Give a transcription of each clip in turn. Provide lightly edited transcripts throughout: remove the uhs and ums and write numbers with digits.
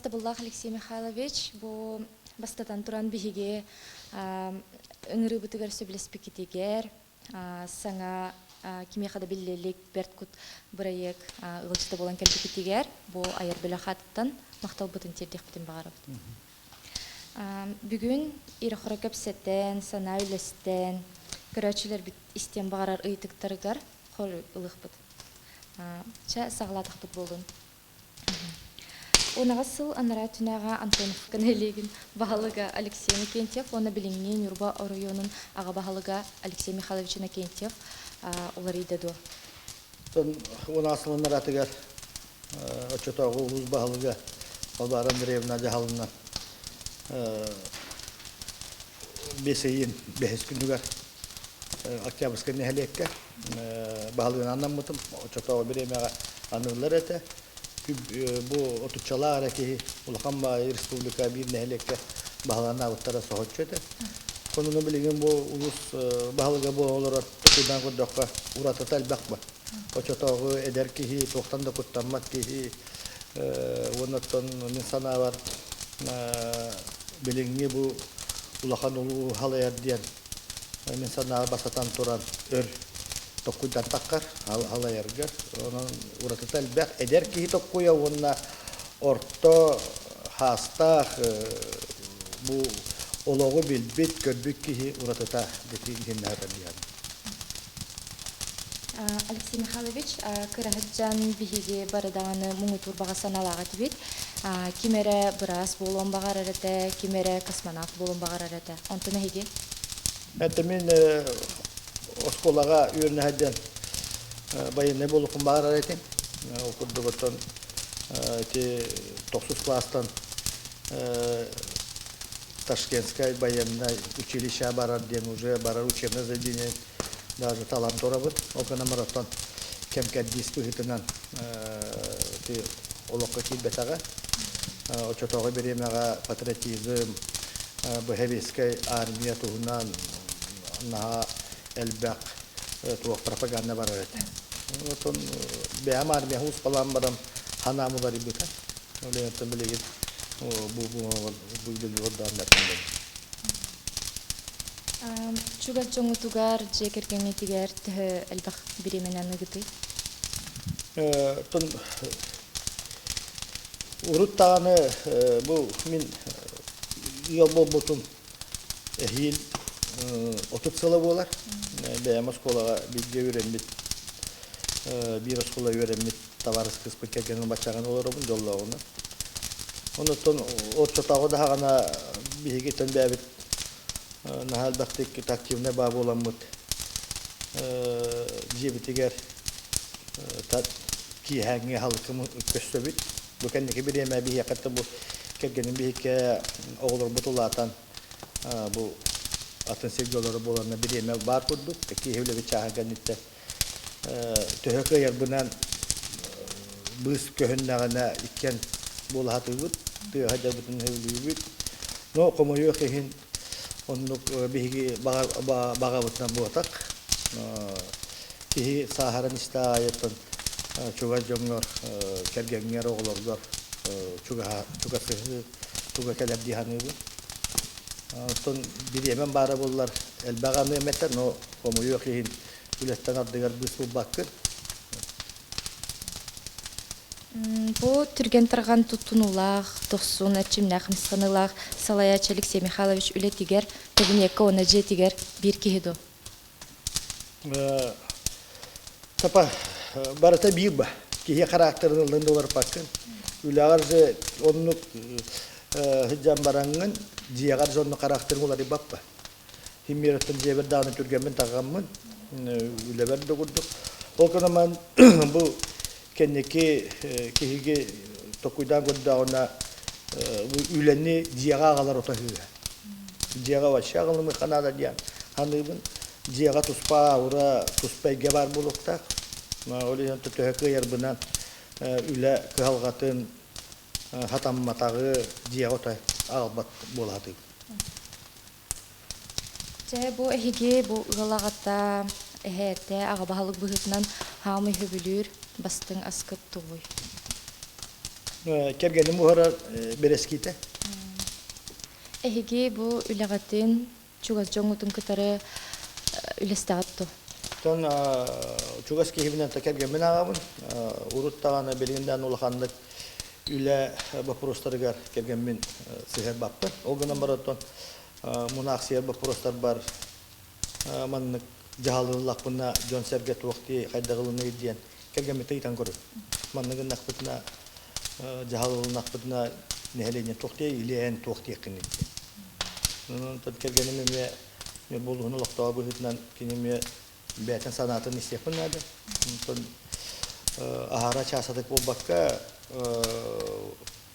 Бастабуллах Алексей Михайлович, бу бастатан туран биһиге ыңыры бутыгар сөбілеспекетегер, саңа кимияхада биллелик берткут бұрайек ылычты болан кәлбекетегер, бу айыр білі хаттан мақтал бұтын тердек бітін бағарып. Бүгін иріқыры көпсеттен, сана үлестен, көрәчілер біт істен бағарар ұйтықтарығар қол ұлық бұд. Ча сағаладық бұд болдың. Онаға сыл анара түнәға Антонов кәнелеген бағалыға Алексей Накентьев, оны біліңнен Юрба районын аға бағалыға Алексей Михайлович Накентьев олар еді. Оны асыл анара тігер өтчетауғы ұлыз бағалыға Албар Андреевна жағалынан бесейін бәхес күнігер октябрьская нәхелекке бағалығын аннан мұтым, өтчетауғы біремеға анылар әті. Bu otutçalar ki Ulukamba Respublika bir nehlekte bağlarına avutlara soğutçuydu. Konunu bilgin bu ulus bağlıga bu olarak kudan kudakka uğratı elbakma. O çotağı eder ki tohtan da kutlanmak ki ondan insana var bilgin bu ulakan ulu halayar diyen insana basatan turan ör Tokkudan takkar, halayargar, onun uğratı elbak eder ki tokkuya onunla orta hasta bu oloğu bilbit görbük ki uğratı da dinlerden yani. Алексей Михайлович, кырахыджан биһиге барыдағаны мұңы турбаға саналаға тибет. Кимере бұрас болуын бағар әрәті, кимере космонавт болуын бағар әрәті. Онтыны хеге? Мен Oskolaga ürünheden bayın ne bulukum bağır arayın. Okurdu baton ki 9 klastan Ташкентская военная училище бараден уже барар учебное заведение даже талант орабыт. Окана маратон кем-кәддис пыхытынан ти олоққа килбетага. Очотога беремега патриотизм бухевиская армия туһунан на elbaq tuğ propaganda var evet. Oton beamar mehus falan baram hanamuları bıta. Öyle yaptığımda git bu oradan anlatayım. Çuga çoğu tugar cekerken itiger te elbaq birimenen nagıtı. Ton uruttanı bu min yol botum ehil 30 sıla bolar. Beyam skolaga bilgi öğrenmit. Bir skola öğrenmit. Tavarız kısmı kerkenin başağını olur obun jolla onu. Ondan o çotağı da hana bir gitten bebet nahal baktık takvimne bağ olanmut. Jibitiger tat ki hangi halkımı köstebit. Bu kendiki bir yeme bir yakatta bu kerkenin bir hikaye oğulur butulatan bu atın sevgileri bolanına bir yemek var kurduk. Ki evle bir çahagan itte töhöke yer bunan bız köhünnağına ikken bulahatı bud. Töhöke butun evli bud. No komuyor ki onluk bihigi baga butan buatak. Ki saharan istayetun çuga jongor kergenger oğullar çuga sıhı çuga kelep dihanı bud. Ton bir yemen bara bollar elbaga memeter no komu yok hin ületten addıgar bu bakır. Bu türgen targan tutunulaq, toxsun açımnaq misqanılaq Salayaç Alexey Mihайлович ületiger tebinekka ona jetiger bir kihido. Tapa barata bir ba ki karakterin lendolar bakın. Ülagarca onluk hicam barangın jiyagar zonno karakter mulari bappa. Himmiratın jeber dağını türgemen tağamın üleber dokurduk. O kanaman bu kendiki kihigi tokuydan godda ona ülenni jiyaga ağalar otahıya. Jiyaga var şağılımı kanada diyan. Hanımın jiyaga tuspa ura tuspa gebar bulukta. Öyle yan tutuhakı yer bunan üle kıhalgatın hatam matağı jiyaga otah albat boladı. Bu ehige bu galagata ehete agabahalık bıhıtnan hamı hübülür bastın askıp tuğuy. Kergenin bu ara bereskite. Эһиги бу үлэгатын чугас жоңутун кытары үлестагатты. Ton çugas kehibinen ta kergen ben ağabın. Uruttağına belirginden ulakhanlık üle baprostarıgar kergen ben sıhır bappı. O günden baraton munaksiyar baprostar bar manlık jahalılak buna John Serget vakti kaydağılını ediyen kergen ben taytan korur. Manlıkın nakbıtına jahalılın nakbıtına neheleyne tohtiye ileyen tohtiye kınık. Ton kergenim me buluğunu loktağı bıhıtından kinime Beten sanatın isteyapın adı. Ahara çasadık bu bakka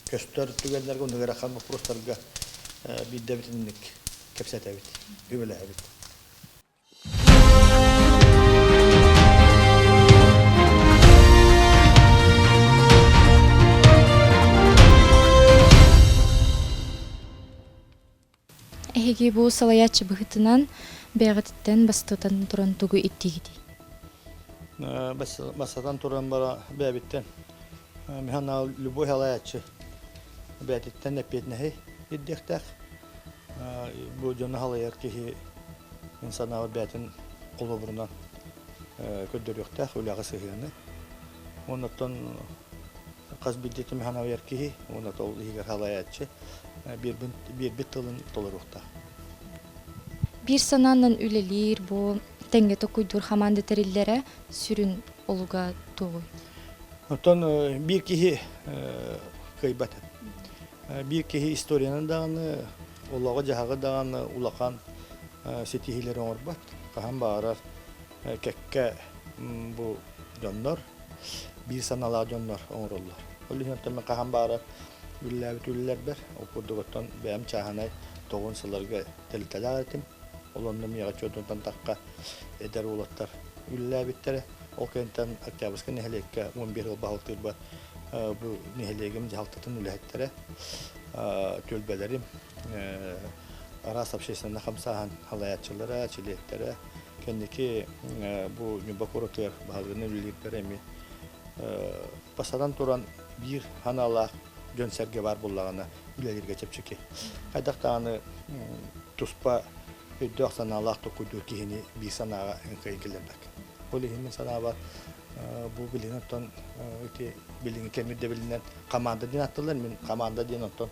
köstör tügenler gondu garakan bu prostarga bir devitinlik kepset evit. Güvele evit. Эһиги бу салаячы быһытынан бэҕэтиттэн бастыытан туран тугу иттигити. Basadan turan bara bebitten. Mihana любой халаячы bebitten nepetnehi iddektak. Bu jona halayar ki insana bebetin kuluburundan köddürüyoktak ulağı sığını. Ondan qaz biddeti mihana yer ki ona tol higar halayacı bir bit tılın tolurukta. Bir sanandan ülelir bu tenge tokuydur hamanda terillere sürün oluga tuğuy. Ondan bir kihi kıybat. Bir kihi istoriyanın dağını, ulağı cahağı dağını ulakan setihileri orbat. Kahan bağırar kekke bu canlar. Bir sanalar canlar onurlar. Öyle yöntemi kahan bağırar. Üller ber. Okurduktan benim çahanay doğun sılarga teliteler etim. Olandım yağa çoğundan takka eder olatlar. Üller bittere. O kentten akçabıskı nehelekka 11 yıl bağlıktır bu nehelegim cahaltatın ülhettere. Tölbelerim. Arasap şeysinde kamsahan halayatçılara, çilektere. Kendiki bu nübakorotlar bağlığını üllikleri mi? Basadan turan bir hanala gönserge var bullağına ülelir geçip çeki. Kaydaqtağını tuspa ödüğsen Allah dokuyduğu kihini bir sanağa enkayınkilembek. Olihimin sanağı var. Bu bilinen ton bilinen kemide bilinen komanda din attılar min komanda din ton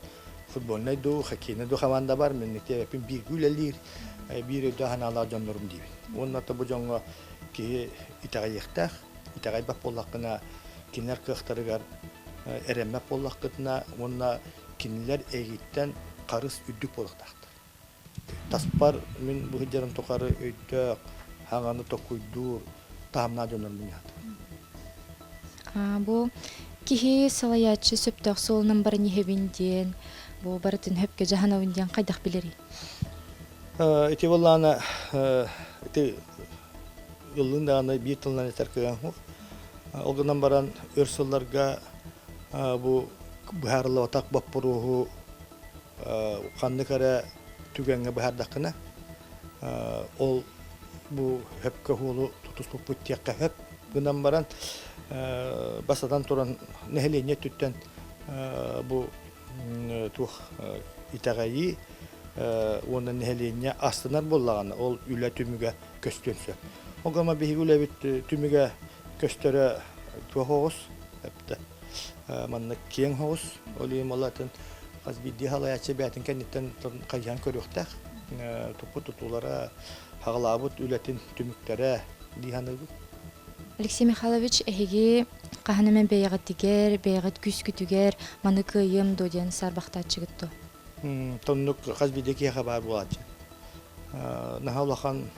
futbol ne do hakine do komanda var min nite yapın bir gülelir bir ödüğü hanala canlarım diye. Onun da bu jonga ki itagayıqtaq itagay bap bollaqına kinler kıhtarıgar eremme bollaqtına onna kinler egitten qarыс üddük bollaqtaqtır. Taspar min bu hicran toqarı öydük hağanı tokuydur tamna canlarım diye. Bu kihi salaячы сөптөк солунан бары нехебинден бу барытын хөпкө жаханабынден кайдак билери. Ити валлана ити yılından bir yıldan yeter ki o günden baran örsellerge bu buharlı otak bapuruhu kanlı kare tügenge buhar dakına ol bu hep kahulu tutus bu putiyakka hep günden baran basadan turan nehliye tütten bu tuh itagayi onun nehliye astınar bollağına ol üle tümüge köstönse. O gama bir higule bit tümüge köstere tuhoğuz hepte. Mannak kiyen hoğuz. Olayım Allah'tan az bir dihalayatçı beyatin kenditten kayhan körüktək. Topu tutulara, hağlabut ületin tümüklere dihanıgı. Алексей Михайлович эһиги каханемен бейгаттигер, бейгат күскүтүгер, маны кыйым доден сарбахтачыгытты. Тоннук казбидеки хабар булачы. Нахалахан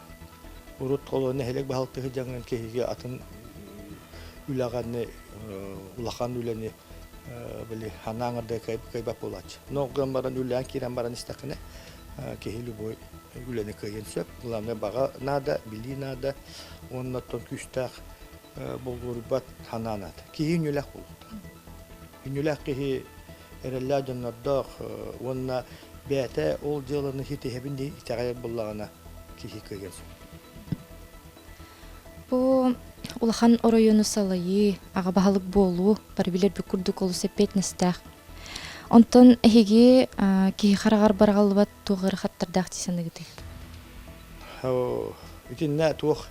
урут коло нехелек бахалтыгы жаңын кеһиге атын үләгәнне улахан үләне били ханаңырда кайбап булачы. Ногдан баран үлән кирен баран истакыны кеһилү бой үләне кыйын сөп. Буларны бага нада, били нада, оннан күстәк булгурбат хананат. Киһин үләк булды. Үләк кеһи эреллә дөннәдә онна бәтә ол җылыны хитебинде итәгә буллагына киһи кыйын. Бу улахан оройону салайы, аға бағалық болу, бары билер бі күрдік олу сәппет нестәқ. Онтон әхеге кей қарағар барғалыбат туғыр қаттардақ дейсені гіді. Үтінна туық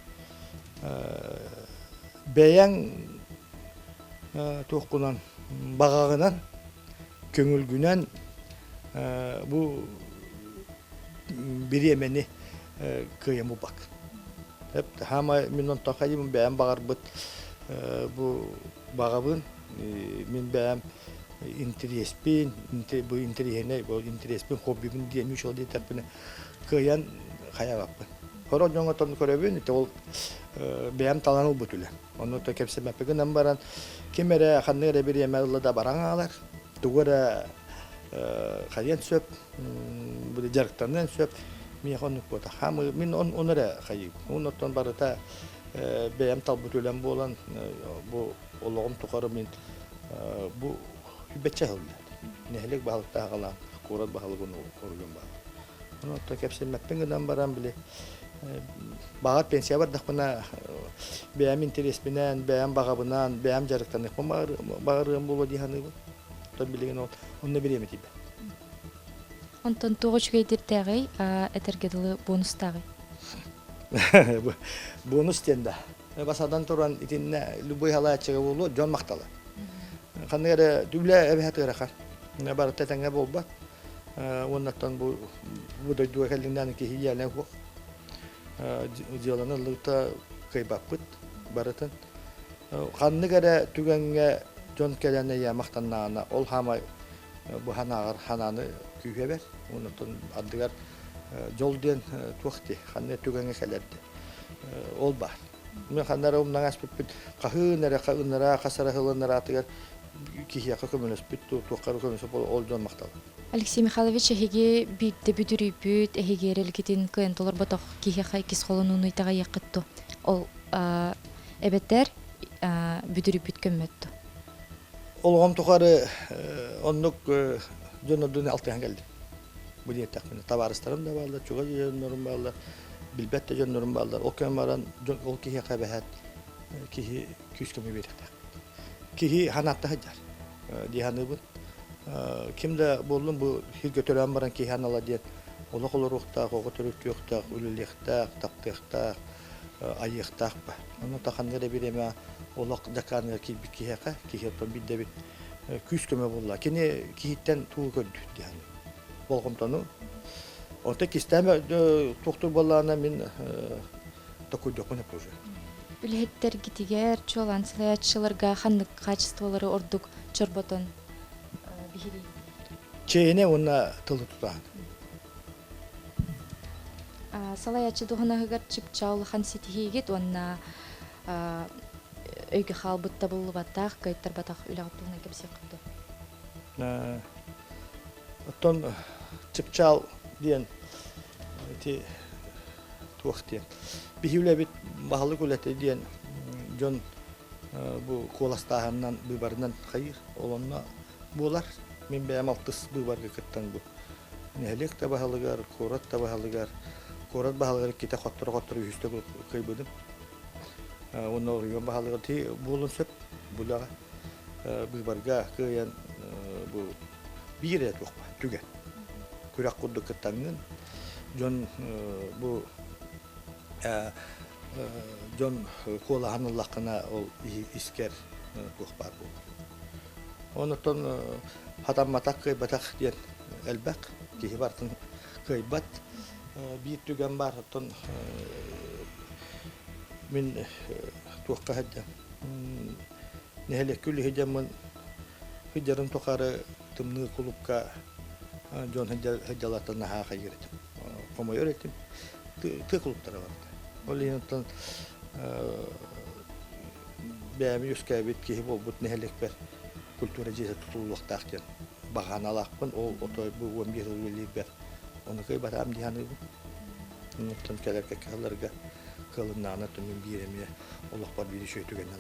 бәяң туық құнан бағағынан, көңілгінен бұл бір емені күйемі бақ. Хама мен онтан қайым бәяң бағар бұд бұл бағабын, мен бәяң интереспен, бұл интересіне, бұл интереспен хоббибін дейін үшіл дейтарпыны күйен қая бақпын. Хорон жоңа тон көрөбүн, ол бәям таланыл бүтүле. Оны то кепсе мәпігінен баран, кемері қаннығыры бір емәлі да баран алар, туғыры қайын сөп, бұды жарықтарынан сөп, мен қонық бота. Мен оныры қайып. Оныттан барыта бәям тал бүтүлен болан, бұл олығым тұқары мен бұл хүбетче қылды. Нәхілік бағылықта ағалан, қорат бағылығын қорген бағыл. Оныттан кепсе мәпігінен баран біле, бағат пенсия бар дақпына бәйім интереспінен, бәйім бағабынан, бәйім жарықтан бағарығын болу дейханы бұл. Тон білеген оны береме дейбі. Онтон тоғыш кейдердәғай, әтергеділі бонус тағай? Бонус тенді. Басадан тұран итінне любой халайатчыға болу, жон мақталы. Қанығары дүблі әбіхәті ғырақар. Бары тәтәңе болба. Оннаттан бұдай дуа кәлінден кейі еліне қоқ. Диланы лыта кайбаппыт барытын. Қанығары түгенге жон кәліне мақтаннағына ол хамай bu hananı küyüber. Ondan addıgar jolden tuqti, xanne tügenge kelerdi. Ol bar. Men xanlara umdan aspıt qahınara qasara hılınara atıgar kihiya qakımınız bittu tuqarı kömüsü ol jon maqtal. Алексей Михайлович эһиге битте бүдүрүбүт эһиге эрелгитин кыйынтолор боток кихе хайкис холонун уйтага якытту. Ол эбеттер бүдүрүбүт көммөттү. Olğam tuqarı onluk jönödüne altıyan geldi. Bu diyettak mene tabarıstarım da bağlar, çuğa jönörüm bağlar, bilbette jönörüm bağlar. O kömaran ol kihi qabahat, kihi küskemi beriktak. Kihi hanatta hajar. Dihanı bu. Kimde boldum bu hil götüren baran kihi hanala diyen. Ola olur uqtaq, oğa törük yoqtaq, ülülüqtaq, taqtaqtaq, ayıqtaq ba. Onu taqanlara bireme olaq dakanı kihiqa, kihiqtan bidde bir küskeme bolla. Kene kihitten tuğu kördü diyanı. Bolğumtanu. Orta kisteme toqtur bollana min takuydaqına proje. Билеттер гитигер чолан сылаятчыларга ханнык качестволары ордук чорботон бихири. Чейне ona тылы тутан. Салаячы духанагар чипчаул хан ситихигит онна өйгө халбытта булбатак кайттар батак үлагыптылына кепсе кылды. Оттон чипчал диен ти туахтен. Бихиле бит баһалы күләте диен жон бу коластаһаннан быбарынан хайыр олонна булар. Мен бәям алтыс быбарга кыттан бу. Нәлек та баһалыгар, корат та баһалыгар. Корат баһалыгар ките хоттор үстө кыйбыдым. Оны орыган баһалыгар ти булун сөп булага быбарга кыян бу бире тукпа түгән. Күрәк кудды кыттангын жон бу John kola hanıllaqına ol isker qoqbar bu. Ondan hatammatak qıybatak diyen elbaq ki bartın qıybat bir tügen bar ton min tuqqa hadda. Nehele kulli hijamın hijarın toqarı tımnı kulubka John hijjalatın ha qayırdım. Como öğrettim. Tı kulublara var. Olinton bämi yüskäbit ki bu nehelek ber kultura jese tutulluqtaqken baganalaqpın o otoy bu 11 yıl ber onu kay baram dihanı bu ondan kelerke kallarga kılınana tümün biremiye Allah bar bir şey tügenler.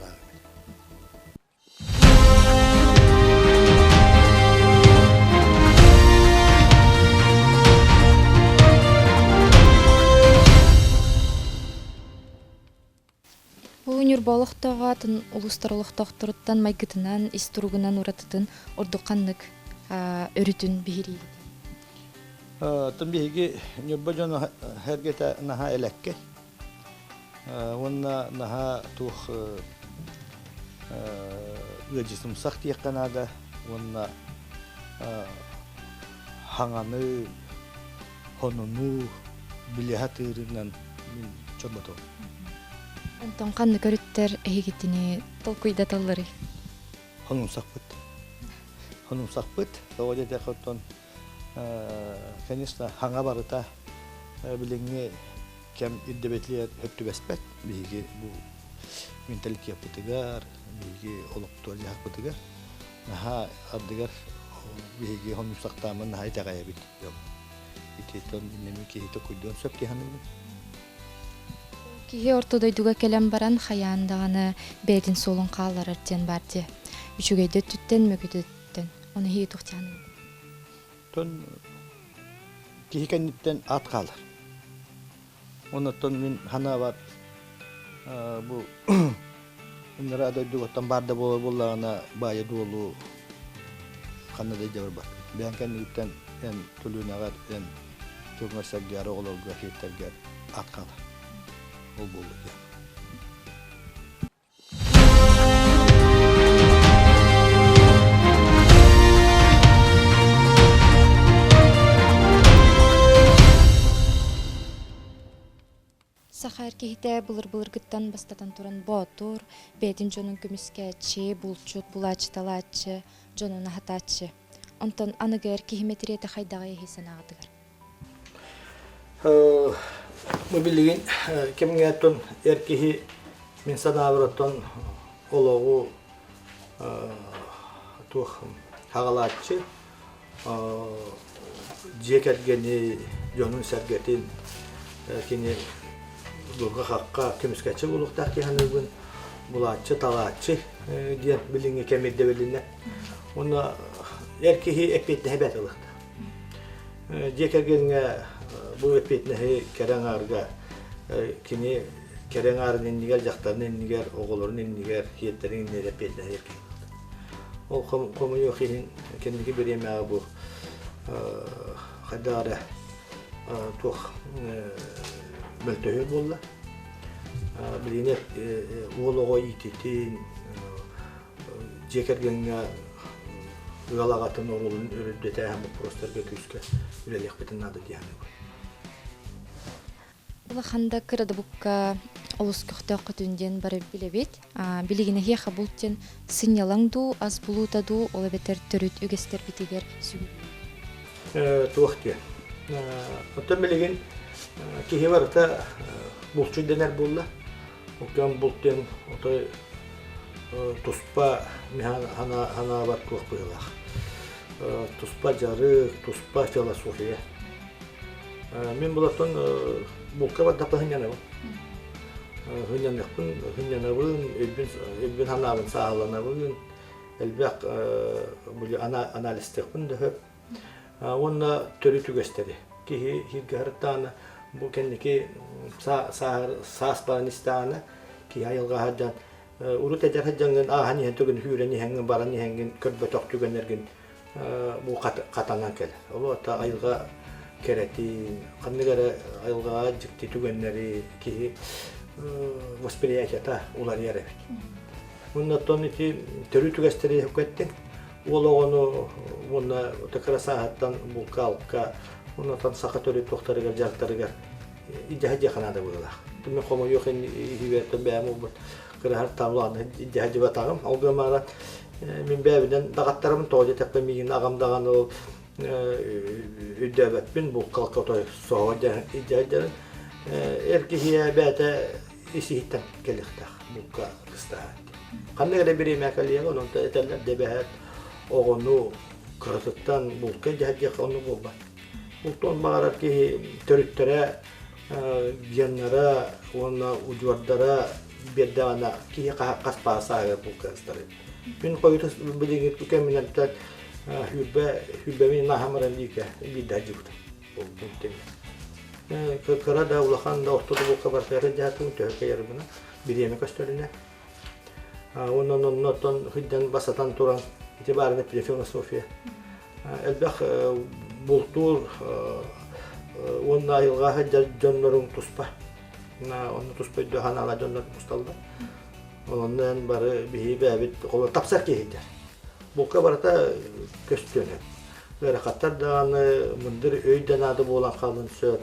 Унюр болохтоға тын улустар олохтоқтуруттан майгытынан, истуругунан уратытын ордуканнык өрүтүн бихири. Тын биһиги ньобба жона хергете наха элекке. Онна наха тух ыжысым сак тиякканада, онна хаңаны, хонуну билиһатырынан чобото. Онтон канны көрүттер эхигитини толкуйда таллары. Хонун сакпыт. Хонун сакпыт. Тоодя декоттон конечно, хаңа барыта билеңе кем иддебетлер хөттүбеспет. Биги бу менталитет путыгар, биги олоктор жакпытыгар. Наха абдыгар биги хонун сактамын хайтагая бит. Жок. Итетон иннеми кийте куйдон сөп киханын. Кихи ортодойдуга келем баран хаяндаганы бедин солун каалар артен барди. Үчүгөйдө түттен мөгөдөттен. Оны хии тухтяны. Тон кихикенниттен ат калар. Онотон мен хана бар бу иннера дойдуготтан барда боллагана бая долу ханада жабар бар. Бянкенниттен эн тулунагар эн чөмөрсөггөр оголорго хеттерге ат калар. Ол болду. Сахар кихите былыр гыттан бастатан туран ботур, бедин жонун көмүскәчи, булчут, булачы талачы, жонун ахатачы. Онтон аныгер кихиметриете хайдага ехисен агадыгар. Мы билигин кемгәтон эркихи мен санабыртон ологу тух хагалачы жекергени жонун сәргетин кини Дурга хакка көмүскәче булуктар киханыбын булачы талачы диен билинге кемедде билинне. Оны эркихи эпетне хебет алыкта. Жекергенге бу эпетне кереңарга кини кереңарын нигер жактарын нигер оголорун нигер хиеттерин нигер эпетне эрки. Ол комуйо хин кендиги береме бу хадара тух Мөлтөһөр болла. Билине уолого итетин жекергенге ыгалагатын орулун өрүдөтө һәм просторго күскө үлелек битен нады дияны. Улаханда кырады букка олус көхтөк көтүнден бары билебит. Билигине хеха бултен сынялаңду, аз булутаду, ола бетер төрүт үгестер битигер сүгү. Туохте. Отон билигин кихи барыта булчу денер булла. Окан бултен отой туспа хана бар кох буйлах. Туспа жары, туспа философия. Мен булатон булка бар дапа хыняна. Хыняна бун элбин ханабын саалана бун элбек бул анализтекпин дөп. Онна төрү түгөстери. Кихи хиргартана бу кенники сааспанистана ки айылга хаджан урут эдер хаджанган ахани хентөгөн хүрени хенген барани хенген көрбөтөк түгөнерген бу катанан кел. Олота айылга керети канныгара айылга жикти түгөннери ки восприятията улар ярабит. Оннотон ити төрү түгөстери хөкөттен ологону онна текрасааттан бу калка оннотон сака төрү токтарыгар жактарыгар иҗаһи ханада булалар. Түмө комо юк хибетте бәмө бу кырар тавланы иҗаһи батагым алгамара мен бәбидән дагаттарым тоҗа тәппе мигин агамдаган ул үдәбәт бин бу калкатой соһоҗа иҗаһи эркихия бәтә иситтән келехтә бу кыста. Кандай да бире мәкалия онон тәлләр дәбәт огону кырыттан бу иҗаһи кону булба. Ултон багарар ки төрүттөрө геннара онна ужвардара беддана ки каспасага бу кастары. Мен койдус билиги кеминаттан хүббе мен нахамаран дика бидажут. Ол тем. Kıra da ulakan da ortada bu kabartları jahatın töke yarımına bir yemek gösterine. Ondan hidden basatan turan itibarını bir filosofiya. Elbaq bultur onun ayılğa hacca jonlarun tuspa. Onu tuspa döhan ala jonlar mustalda. Ondan barı bir bebet kolu tapsak kehide. Bu kabarta gösterine. Verakatlar da mındır öyden adı bolan kalın söz.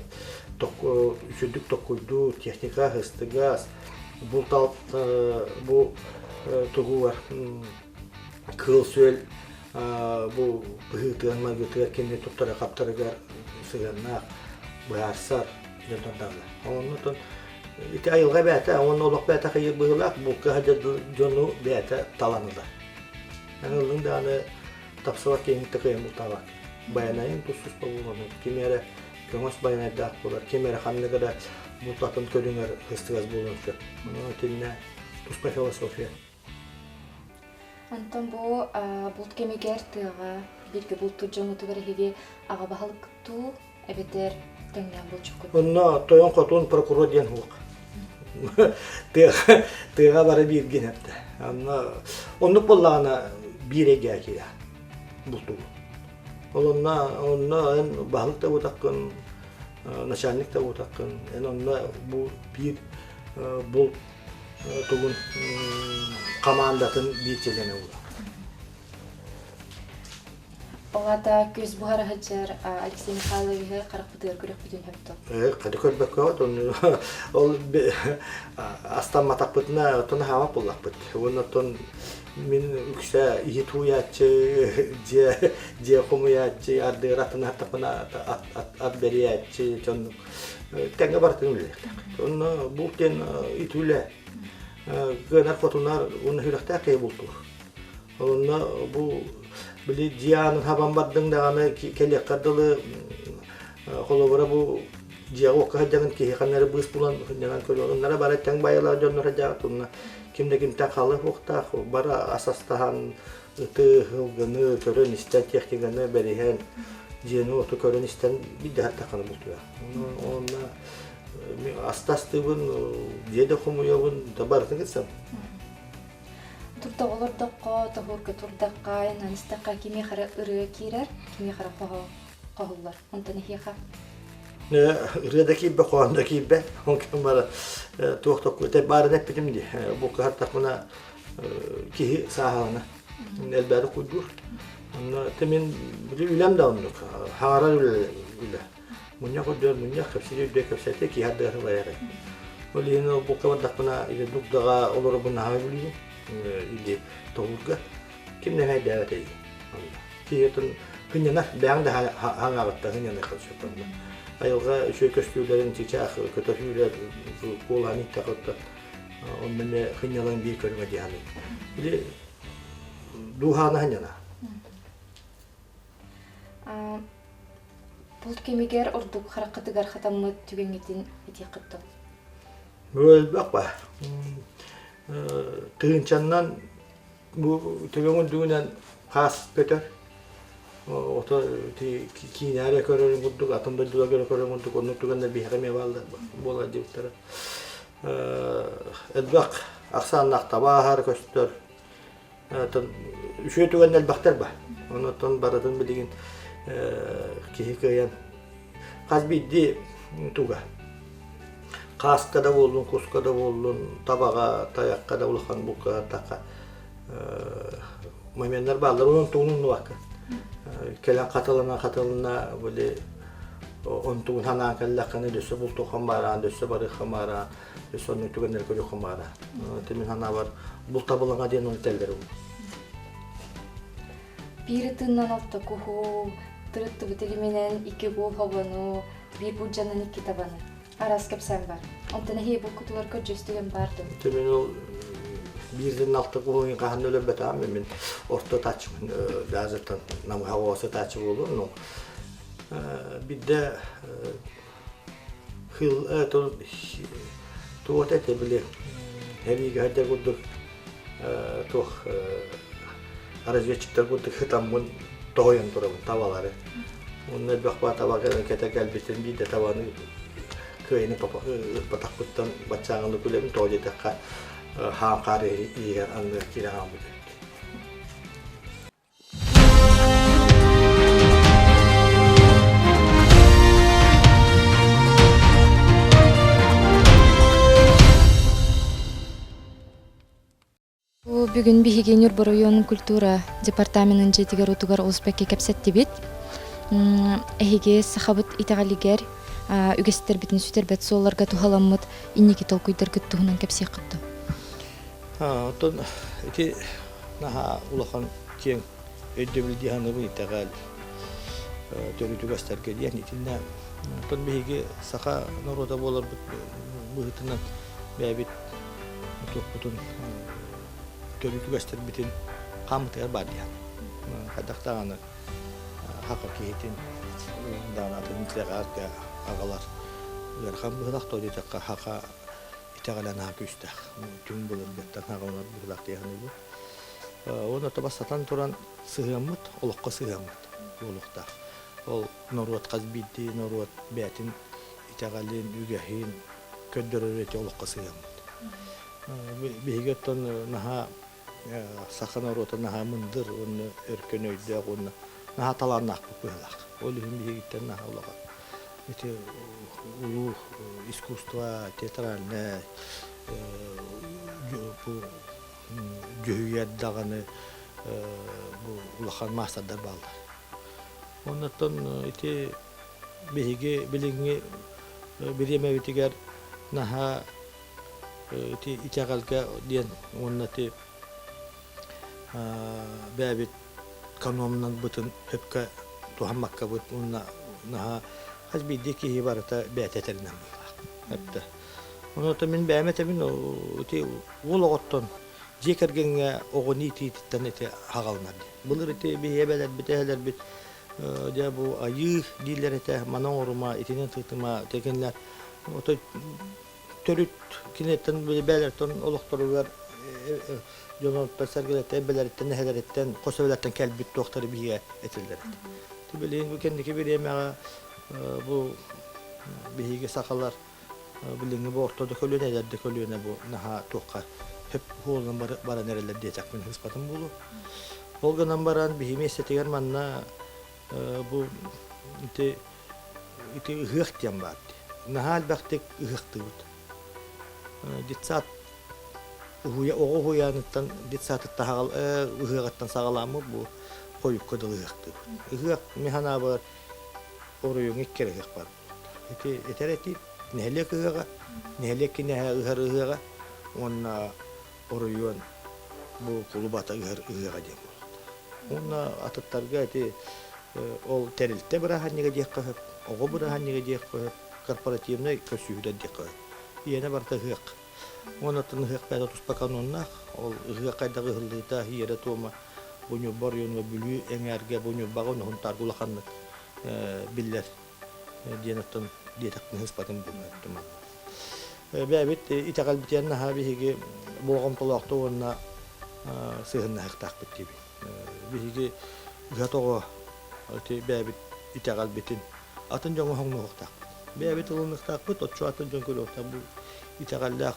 Üçündük dokuydu, teknika, hıstıgaz, bu tuğu var, kıl söl, bu bıhıtığın malgıtığın kendi tuttara kaptarıgar sığınlar, bıharsar, yöntemlerle. Onun iti ayılga bəyətə, onun olaq bəyətə xeyir bığılaq, bu qıhaca jonu bəyətə talanılar. Anılın da tapsıvak yengitte kıyım muhtarak. Bayanayın tuzsuz pavulanı, kimere kömös bayanayda akbular, kimere xanlığı da muhtatın kölünger hıstıgaz bulunuşu. Onun öteline tuzpa filosofiya. Антон бу булт кемигер тыга бирге булту жону тыгар хеге ага бахалык ту эбетер теңнен булчук. Онна тоyon котун прокурор ден хук. Тыга бары bir gün hepte. Onu bollağına bir ege ya bultu. Onunla en bahalık da utakın, naşanlık da utakın. En onunla bu bir bul tuğun kamandatın bir çelene olur. Олата көз буhara hajar Алексей Михайлович карак бутыр көрөк бүтүн хепто. Кады көрбөк кот ол астан матакпытына тона хава буллакпыт. Онотон мен үксә итуячы же комуячы ардыратына тапына ат бериячы чон тәңгә бартын үле. Онно бу кен итүле. Гынар фотонар уны хүрәктә кай булды. Онно бу Bili Cihan'ın haban bardın dağını kelek kardalı kolobora bu Cihan okka hacağın ki hekanları bıs bulan hıncağın köylü onlara bara tang bayalar jonlar hacağın onunla kimde kimde kalı okta bara asastahan ıtı hılgını körün isten tekniğini berihen Cihan'ı otu körün isten bir daha takanı buldu. Onunla astastıbın Ciha'da kumuyabın da baratın gitsem. Турда олордокко тохурга турдакка наныстакка кими хара ыры кирер, кими хара кохуллар. Онтан хиха. Ырыдaki be koğandaki be. Onkin bara tuğtok te barın hep bitimdi. Bu kartak buna ki sahana. Elbette kuydur. Temin bir ülem de onluk. Hara üle. Munyak odur munyak kapsili de kapsete ki hadda var. Olino bu kavardak buna ile dukdaga olur buna havli. İli toğurga kimden hay davet ediyor. Kiyetun hınyana beyan da hangalıkta hınyana kalışıyor. Ayılga şu köşkülerin çiçeği kötüsüyle kolani takıtta ondan ne hınyalan bir körüme diyanı. Bir de duhana hınyana. Bult kemiger orduk harakatigar hatamı tügengetin eti kıttı. Böyle bakma. Tığınçandan bu tügenin düğünden kas götür. Oto kinare körün bulduk, atımda dula göre körün bulduk, onun tügende bir hakeme vardı, bola ciptere. Elbak, aksan nakta bahar köstür. Şu tügende elbakter bah. Onu ton baradın bildiğin kihikayan. Kas biddi tuga. Kaskada oldun, kuskada oldun, tabağa, tayakkada ulakan buka, taka. Momenler bağlar, onun tuğunun vakı. Kelen katılına böyle onun tuğun hanan kellakını döse bultu khamara, döse barı khamara, döse onun tuğunlar kölü khamara. Temin hana var, bulta bulana diyen onu telleri bu. Bir tınnan altta kuhu, tırıttı biteliminen iki kuhu havanu, bir burcanın iki tabanı. Aras kapsam var. Ondan hiye bu kutular köcüstügen vardı. Temin o birden altta kuhu'nun kahanı öyle betam men orta taçmın lazatan namı havası taçı olur no. Bir de hıl tuğat ete bile heri hadi kudur tuh arazveçikler kudur hitamın toyan durabın tavalары. Onlar bakma tabaklarını kete gelbistin bir de tavanı köyünü patakuttan batçağını kulemin toğlu dakika hankari yer anlı kirağın bu. Бүгін биһиги Нюрба районун культура департаментин жетигер утугар Улуспекке кепсеттибит. Эхиге сахабыт итагалигер үгестер битин сүтербет соларга тухаламмыт инники толкуйдар күттүгүнөн кепсий кытту. Отон эти наха улахан кең өйдөбүл диханыбы итагал төрүтүгөстөргө диэн итинне отон биһиги саха народа болор быһытынан бэбит утукпутун төрүтүгөстөр битин камытыгар бар диэн кадактаганы хака кейтин данатын итегарга агалар ярхан быһылак тоодjakka хака итагалана күстэ түн булып беттен агалар быһылак диэни бу оны табасатан туран сыгымыт олокко сыгымыт улукта ол норуат казбидди норуат бэтин итагалин үгэхин көддөрөт олокко сыгымыт бигеттон наха сахан норуат наха мындыр оны өркөнөйдө оны наха таланнак быһылак ол бигеттен наха олога эти улуу искусство театральное бу жүйөт даганы бу улахан мастардар балды. Оннотон эти биһиги билиңи биремебитигер наха эти итагалга диен оннати бэбит каномнан бытын хепка тухаммакка бут онна наха хазбиддики хибарата бәтәтернән була. Хәтта. Оннотон мен бәмәтәмин эти улоготтон жекергенге огони титтен эти хагалнар. Булыр эти биебелер битәләр бит дә бу айы диләр эте манан орума этинен тытыма тегенләр. Ото төрүт кинеттен бәләртен олохторулар жонотта сәргеләтә бәләртен нәһәләртен косәләртен кәлбит доктор бие этилдер. Тибелен бу кендики биремәгә бу биһиге сакалар билинге бу ортодо көлөнәләрдә көлөнә бу наха тукка hep hoğlan bara nereler diyecek ben hıspatım bulu. Olganan baran bihime setegen manna bu ite hıht diyen var. Nahal baktık hıhtı bud. Ditsat oğu huyanıttan ditsat tahagal hıhttan sağalamı bu koyup kodalı hıhtı. Hıht mihana var oruyun ikkere hıht var. Ite etereti nehelek hıhtı nehelek ki nehe hıhtı onna oruyun bu kulubata ıhıra diyen oldu. Onna atıtlarga eti ol terilte bırahanniga diyek kahıp, oğu bırahanniga diyek kahıp, korporativne kösühüde diyek kahıp. Yine barta hık. Onna tın hık bәді тұспақан оннақ, ol hık aydağı hıldıyta hiyere tuğma bunu baryon ve bülü eŋerge bunu bağın hun targulaqanlık biller diyen attın diyetakın hıspatın bulunattıma. Бәбит итагал битен наха биһиги болгом толокто онна сыгынна хактак бит. Биһиги гатого ати бәбит итагал битин атын жоңо хоңно хактак. Бәбит улун хактак бит отчу атын жоң көлөктө бу итагаллах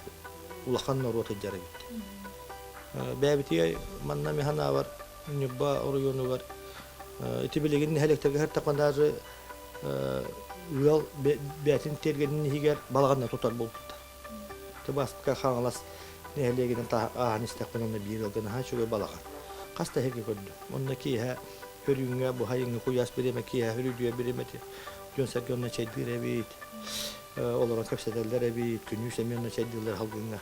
улахан норота жары бит. Бәбитиге манна механа бар, нюба оройону бар. Ити билеген хелектерге һәр такандары уял бәтин тергенин хигер балаганна тутар болду. Tabastka xangalas nehelegen ta anistakpen onu bir yıldan ha şöyle balagan. Kasta hege gördü. Ondaki ha hörüngə bu hayını kuyas bireme ki ha hörü diye biremeti. Jönsə gönne çedir evit. Olaran kapsederler evit. Günü semiyonne çedirler halgınga.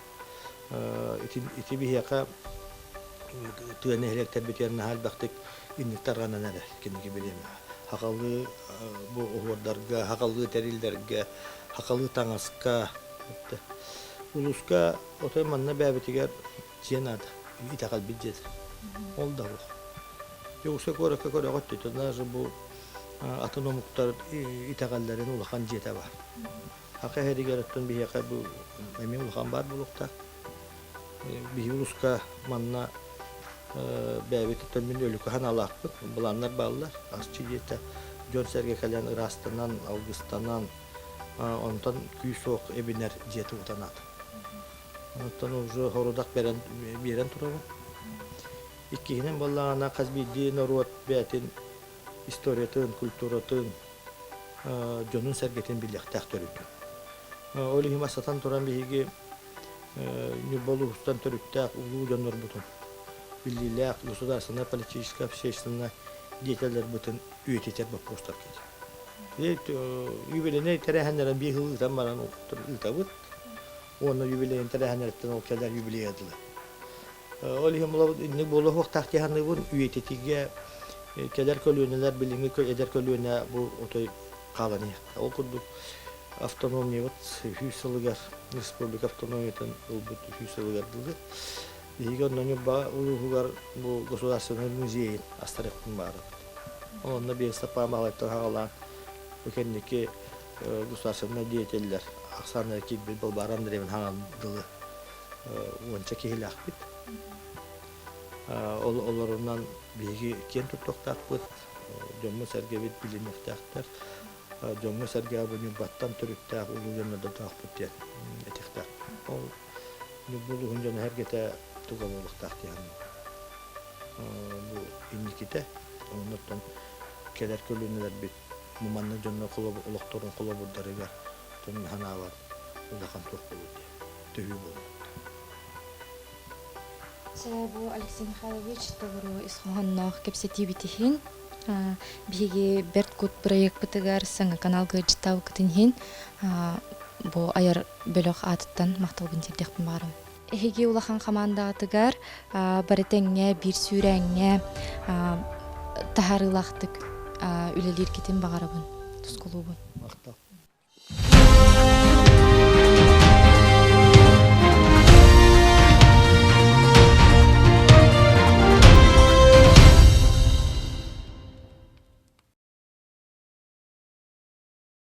İti bir yaka tüye nehelekter biterine hal baktık inniktar gana nere kendiki bireme. Hakalı bu oğurdarga, hakalı terilderge, hakalı tangaska. Uluska otomanna bäbetiger jenada itakal budget oldu bu. Yoksa koraka qottı bu autonomuklar itakalların ulakan jeta var. Haqa hedigeretton bir yaqa bu emin ulakan bar bulukta. Bir uluska manna bäbeti tömün ölükü hanalaq bulanlar ballar asçı jeta жон серге кален ырастанан, алгыстанан, онтан күй соқ эбинер жеті утанат. Онтан уже хорудак берен турабын. Иккиһинен боллаана казбидиин оруот бәтин историятын, культуратын, жонун сәргетин билектәк төрүтүн. Олихи масатан туран биһиги нюболустан төрүттәк улуу жоннор бутун. Биллиләк государственная политическая общественная деятельность бутун үететер вопростар кет. Юбилейный тәрәһәннәрен бир хылдан баран утабыт. Оны юбилейный тәрәһәннәрдән ол келер юбилей адылы. Олихи мулабыт инне болу вактахтыһаны бун үететиге келер көлүнелер билинге эдер көлүнә бу отой каланы. Ол курдук автономия вот Хюсселгар республика автономиятын улбут Хюсселгар булды. Диген нөне ба улугар бу государственный музей астарыктын бары. Онда бир сапамалайты хагалар. Өкеннеке государственный деятельлер Оксана Кибел Балбаран деревен хагылы. Онча кехилак бит. Олорунан биги кен туттуктак бит. Жоммо сергебит билинектактар. Жоңго сәрге абыны баттан түріктәк улуғанна да тақпыт ден әтектәк. Ол бұлығын жаны әргеті туға болықтақ дейін. Бұл инникеті, оныртан келер көлінелер бет. Мұманны жаны олықтырын қолы бұлдарыға түнін ханавар ұлақан тоқ болу дейін. Түйі болу. Бұл Алексей Михайлович тавыру исхуғаннақ кепсети бітіхін. Биги берткут проект бытыгар саңа каналга житау кытынхин бу аяр бөлөк атыттан мактал бинтердекпин барым. Эхиги улахан команда атыгар баретеңге бир сүрәңге тахарылактык үлелер кетин багарабын тускулубун. Мактал.